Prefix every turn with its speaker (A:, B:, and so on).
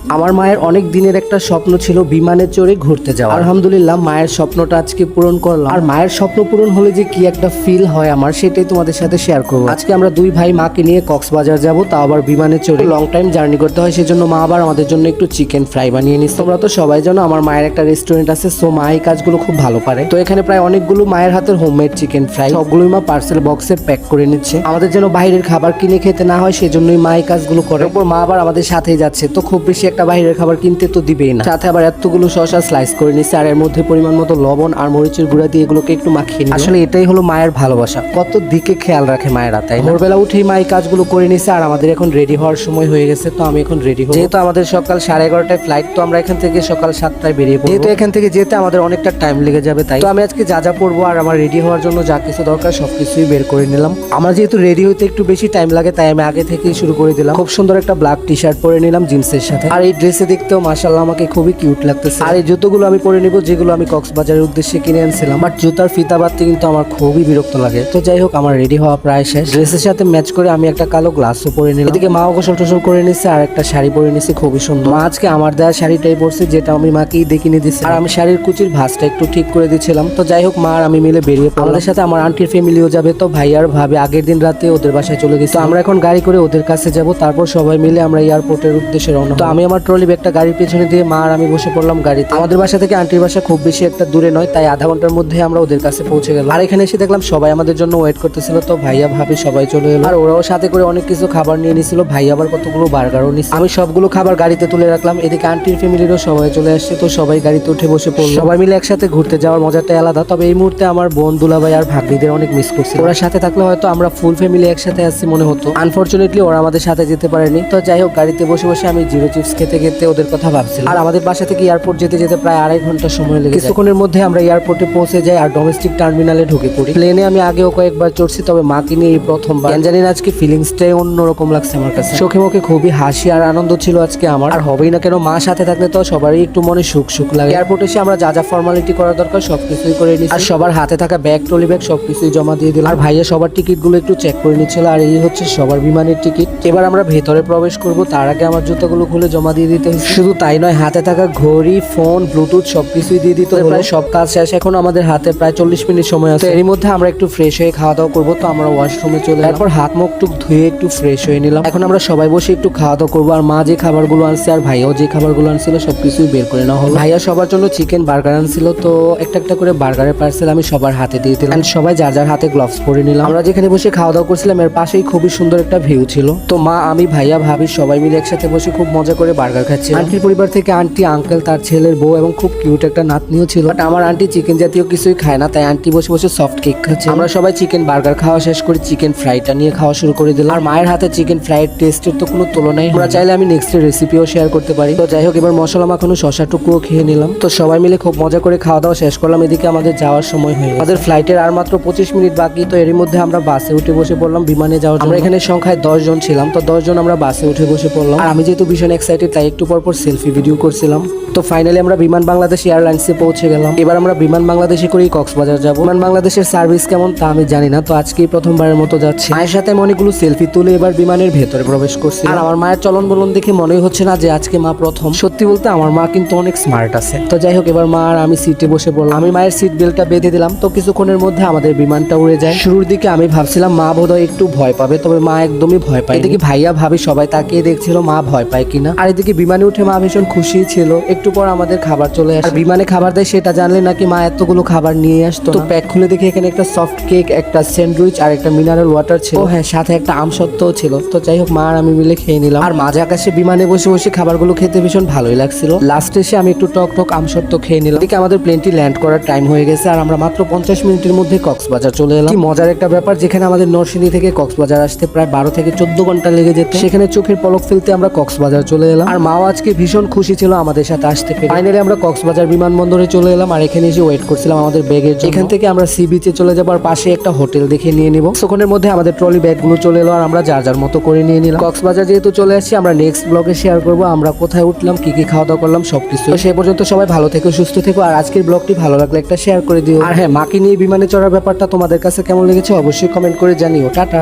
A: আমার মায়ের অনেক দিনের একটা স্বপ্ন ছিল বিমানে চড়ে ঘুরতে যাওয়া। আলহামদুলিল্লাহ মায়ের স্বপ্নটা আজকে পূরণ করলাম। আর মায়ের স্বপ্ন পূরণ হলে যে কি একটা ফিল হয় আমার, সেটাই তোমাদের সাথে শেয়ার করবো। আজকে আমরা দুই ভাই মাকে নিয়ে কক্সবাজার যাব, তাও আবার বিমানে চড়ে। লং টাইম জার্নি করতে হয়, সেজন্য মা আবার আমাদের জন্য একটু চিকেন ফ্রাই বানিয়ে নিচ্ছে। তোমরা তো সবাই জানো আমার মায়ের একটা রেস্টুরেন্ট আছে, সো মা এই কাজগুলো খুব ভালো পারে। তো এখানে প্রায় অনেকগুলো মায়ের হাতের হোমমেড চিকেন ফ্রাই, সবগুলোই মা পার্সেল বক্সে প্যাক করে নিচ্ছে। আমাদের যেন বাইরের খাবার কিনে খেতে না হয়, সেজন্যই মা এই কাজগুলো করে। এরপর মা আবার আমাদের সাথেই যাচ্ছে, তো খুব বেশি একটা বাইরের খাবার কিনতে তো দিবেই না। সাথে আবার এতগুলো শসা স্লাইস করে নিচ্ছে, আর এর মধ্যে পরিমাণ মতো লবণ আর মরিচের গুঁড়া দিয়ে এগুলোকে একটু মাখিয়ে নিচ্ছে। আসলে এটাই হলো মায়ের ভালোবাসা, কত দিকে খেয়াল রাখে মায়েরা। তাই ভোরবেলা উঠেই মা এই কাজগুলো করে নিচ্ছে, আর আমাদের এখন রেডি হওয়ার সময় হয়ে গেছে। তো আমি এখন রেডি হব, যেহেতু আমাদের সকাল 11:30টায় ফ্লাইট, তো আমরা এখান থেকে সকাল 7টায় বেরিয়ে পড়ব। যেহেতু এখান থেকে যেতে আমাদের অনেকটা টাইম লেগে যাবে, তাই তো আমি আজকে যা যা পরবো আর আমার রেডি হওয়ার জন্য যা কিছু দরকার সবকিছুই বের করে নিলাম। আমার যেহেতু রেডি হইতে একটু বেশি টাইম লাগে, তাই আমি আগে থেকেই শুরু করে দিলাম। খুব সুন্দর একটা ব্ল্যাক টি শার্ট পরে নিলাম জিন্সের সাথে, আর এই ড্রেসে দেখতেও মাশাআল্লাহ আমাকে খুবই কিউট লাগতেছে। আর এই জুতোগুলো আমি পরে নিব, যেগুলো আমি কক্সবাজারের উদ্দেশ্যে কিনে আনছিলাম। বাট জুতার ফিতা বাঁধতে কিন্তু আমার খুবই বিরক্ত লাগে। তো যাই হোক, আমার রেডি হওয়া প্রায় শেষ। ড্রেসের সাথে ম্যাচ করে আমি একটা কালো গ্লাসও পরে নিলাম। এদিকে মাও গোসল টোসল করে নিচ্ছে, আর একটা শাড়ি পরে নিচ্ছে খুবই সুন্দর। মা আজকে আমার দেওয়া শাড়িটাই পরছে, যেটা আমি মাকেই দেখিয়ে দিচ্ছি। আর আমি শাড়ির কুচির ভাঁজটা একটু ঠিক করে দিচ্ছিলাম। তো যাই হোক, মা আর আমি মিলে বেরিয়ে পড়লাম। আমাদের সাথে আমার আন্টির ফ্যামিলিও যাবে। তো ভাই আর ভাবি আগের দিন রাতে ওদের বাসায় চলে গেছে। তো আমরা এখন গাড়ি করে ওদের কাছে যাব, তারপর সবাই মিলে আমরা এয়ারপোর্টের উদ্দেশ্যে রওনা। তো আমি আমার ট্রলি ব্যাগটা গাড়ির পেছনে দিয়ে মা আর আমি বসে পড়লাম গাড়িতে। আমাদের বাসা থেকে আন্টির বাসা খুব বেশি একটা দূরে নয়, তাই আধা ঘন্টার মধ্যে আমরা ওদের কাছে পৌঁছে গেলাম। আর এখানে এসে দেখলাম সবাই আমাদের জন্য ওয়েট করতেছিল। তো ভাইয়া ভাবি সবাই চলে এলো, আর ওরাও সাথে করে অনেক কিছু খাবার নিয়ে নিছিল। ভাই আবার কতগুলো বার্গারও নিচ্ছে। আমি সবগুলো খাবার গাড়িতে তুলে রাখলাম। এদিকে আন্টির ফ্যামিলিরও সবাই চলে আসছে, তো সবাই গাড়িতে উঠে বসে পড়লো। সবাই মিলে একসাথে ঘুরতে যাওয়ার মজাটাই আলাদা। তবে এই মুহূর্তে আমার বোন দুলাভাই আর ভাগ্নিদের অনেক মিস করছি। ওরা সাথে থাকলে হয়তো আমরা ফুল ফ্যামিলি একসাথে আসছি মনে হতো। আনফরচুনেটলি ওরা আমাদের সাথে যেতে পারেনি। তো যাই হোক, গাড়িতে বসে বসে আমি জিরো চিপস খেতে খেতে ওদের কথা ভাবছিলাম। আর আমাদের বাসা থেকে এয়ারপোর্ট যেতে যেতে প্রায় 2.5 ঘন্টা সময় লেগে যায়। কিছুক্ষণের মধ্যে আমরা এয়ারপোর্টে পৌঁছে যাই আর ডোমেস্টিক টার্মিনালে ঢুকে পড়ি। প্লেনে আমি আগেও কয়েকবার চড়ছি, তবে মাকে নিয়ে এই প্রথমবার। জানি না আজকে ফিলিংসটাই অন্যরকম লাগছে আমার কাছে। চোখে মুখে খুবই হাসি আর আনন্দ ছিল আজকে আমার। আর হবেই না কেন, মা সাথে থাকলে তো সবারই একটু মনে সুখ সুখ লাগে। এয়ারপোর্টে এসে আমরা যা যা ফর্মালিটি করা দরকার সবকিছুই করে নিচ্ছি, আর সবার হাতে থাকা ব্যাগ ট্রলি ব্যাগ সবকিছুই জমা দিয়ে দিলাম। আর ভাইয়া সবার টিকিট গুলো একটু চেক করে নিচ্ছিল। আর এই হচ্ছে সবার বিমানের টিকিট। এবার আমরা ভেতরে প্রবেশ করব, তার আগে আমার জুতোগুলো খুলে জমা দিয়ে দিতে হচ্ছে। শুধু তাই নয়, হাতে থাকা ঘড়ি, ফোন, ব্লুটুথ সবকিছুই দিয়ে দিতে হলো। প্রায় সব কাজ শেষ, এখন আমাদের হাতে প্রায় 40 মিনিট সময় আছে। এর মধ্যে আমরা একটু ফ্রেশ হয়ে খাওয়া দাওয়া করবো। তো আমরা ওয়াশরুমে চলে তারপর হাত মুখ টুক ধুয়ে একটু ফ্রেশ হয়ে নিলাম। এখন আমরা সবাই বসে একটু খাওয়া দাওয়া করবো। আর মা যে খাবারগুলো আনছে আর ভাইয়াও যে খাবারগুলো আনছিল সবকিছুই বের করে নেওয়া হলো। ভাইয়া সবার জন্য চিকেন বার্গার আনছিল, তো একটা একটা করে বার্গারের পার্সেল আমি সবার হাতে দিয়ে দিলাম। সবাই যার যার হাতে গ্লাভস পরে নিলাম। আমরা যেখানে বসে খাওয়া দাওয়া করছিলাম এর পাশেই খুবই সুন্দর একটা ভিউ ছিল। তো মা, আমি, ভাইয়া, ভাবি সবাই মিলে একসাথে বসে খুব মজা করে বার্গার খাচ্ছি। আন্টির পরিবার থেকে আন্টি, আঙ্কেল, তার ছেলের বউ এবং খুব কিউট একটা নাতনিও ছিল। বাট আমার আন্টি চিকেন জাতীয় কিছুই খায় না, তাই আন্টি বসে বসে সফট কেক খাচ্ছে। আমরা সবাই চিকেন বার্গার খাওয়া শেষ করে চিকেন ফ্রাইটা নিয়ে খাওয়া শুরু করে দিলাম। আর মায়ের হাতে চিকেন ফ্রাইড টেস্টের তো কোনো তুলনাই। আমরা চাইলে আমি নেক্সট রেসিপিও শেয়ার করতে পারি। তো যাই হোক, এবার মশলা মাখানো শশাটুকুও খেয়ে নিলাম। তো সবাই মিলে খুব মজা করে খাওয়া দাওয়া শেষ করলাম। এদিকে আমাদের যাওয়ার সময় হয়ে আমাদের ফ্লাইটের আর মাত্র 25 মিনিট বাকি। তো এর মধ্যে আমরা বাসে উঠে বসে পড়লাম বিমানে যাওয়ার জন্য। আমরা এখানে সংখ্যায় 10 জন ছিলাম, তো 10 জন আমরা বাসে উঠে বসে পড়লাম। আর আমি যেহেতু ভীষণ এক্সাইটেড, তাই একটু পরপর সেলফি ভিডিও করছিলাম। তো ফাইনালি আমরা বিমান বাংলাদেশ এয়ারলাইন্সে পৌঁছে গেলাম। এবার আমরা বিমান বাংলাদেশে করেই কক্সবাজার যাব। বিমান বাংলাদেশের সার্ভিস কেমন তা আমি জানি না, তো আজকেই প্রথমবারের মতো যাচ্ছি। মায়ের সাথে অনেকগুলো সেলফি তুলে এবার বিমানের ভেতরে প্রবেশ করছি। আর আমার মায়ের চলন বলন দেখে মনেই হচ্ছে না যে আজকে মা প্রথম। সত্যি বলতে আমার মা কিন্তু অনেক স্মার্ট আছে। তো যাই হোক, এবার মা আর আমি সিটে বসে পড়লাম। আমি মায়ের সিট বেল্টটা বেঁধে দিলাম। তো কিছুক্ষণের মধ্যে আমাদের বিমানটা উড়ে যায়। শুরুর দিকে আমি ভাবছিলাম মা বোধহয় একটু ভয় পাবে, তবে মা একদমই ভয় পায়। এদিকে ভাইয়া ভাবি সবাই তাকিয়ে দেখছিল মা ভয় পায় কিনা। আর এদিকে বিমানে উঠে মা ভীষণ খুশি ছিল। একটু পর আমাদের খাবার চলে আসে। বিমানে খাবার দেয় সেটা জানলে নাকি মা এতগুলো খাবার নিয়ে আসতো। তো প্যাক খুলে দেখি এখানে একটা সফট কেক, একটা স্যান্ডউইচ আর একটা মিনারেল ওয়াটার ছিল। ও হ্যাঁ, সাথে একটা আমসত্ত্বও ছিল। তো যাই হোক, মা আর আমি মিলে খেয়ে নিলাম। আর মাঝে আকাশে বিমানে বসে বসে খাবারগুলো খেতে ভীষণ ভালোই লাগছিল। লাস্টে এসে আমি একটু টক টক আমসত্ত্ব খেয়ে নিলাম। এদিকে আমাদের প্লেনটি ল্যান্ড করার টাইম হয়ে গেছে, আর আমরা মাত্র 50 মিনিটের মধ্যে কক্সবাজার চলে এলাম। কি মজার একটা ব্যাপার, যেখানে আমাদের নরসিংদী থেকে কক্সবাজার আসতে প্রায় 12 থেকে 14 ঘন্টা লেগে যেত, সেখানে চোখের পলক ফেলতে আমরা কক্সবাজার চলে এলাম। আর মাও আজকে ভীষণ খুশি ছিল আমাদের সাথে আসতে পেরে। ফাইনালি আমরা কক্সবাজার বিমানবন্দরে চলে এলাম। আর এখানে এসে ওয়েট করছিলাম আমাদের ব্যাগের জন্য। এখান থেকে আমরা সি বিচে চলে যাবার পাশে একটা হোটেল দেখে নিয়ে নিব। কিছুক্ষণের মধ্যে আমাদের ট্রলি ব্যাগগুলো চলে এলো, আর আমরা যার যার মতো করে নিয়ে নিলাম। কক্সবাজার যেহেতু চলে আসছি, আমরা নেক্সট ব্লগে শেয়ার করবো আমরা কোথায় উঠলাম, কি কি খাওয়া দাওয়া করলাম সবকিছু। সে পর্যন্ত সবাই ভালো থেকো, সুস্থ থেকো। আর আজকের ব্লগটি ভালো লাগলে একটা শেয়ার করে দিও। আর হ্যাঁ, মাকে নিয়ে বিমানে চড়ার ব্যাপারটা তোমাদের কাছে কেমন লেগেছে অবশ্যই কমেন্ট করে জানিও। টাটা।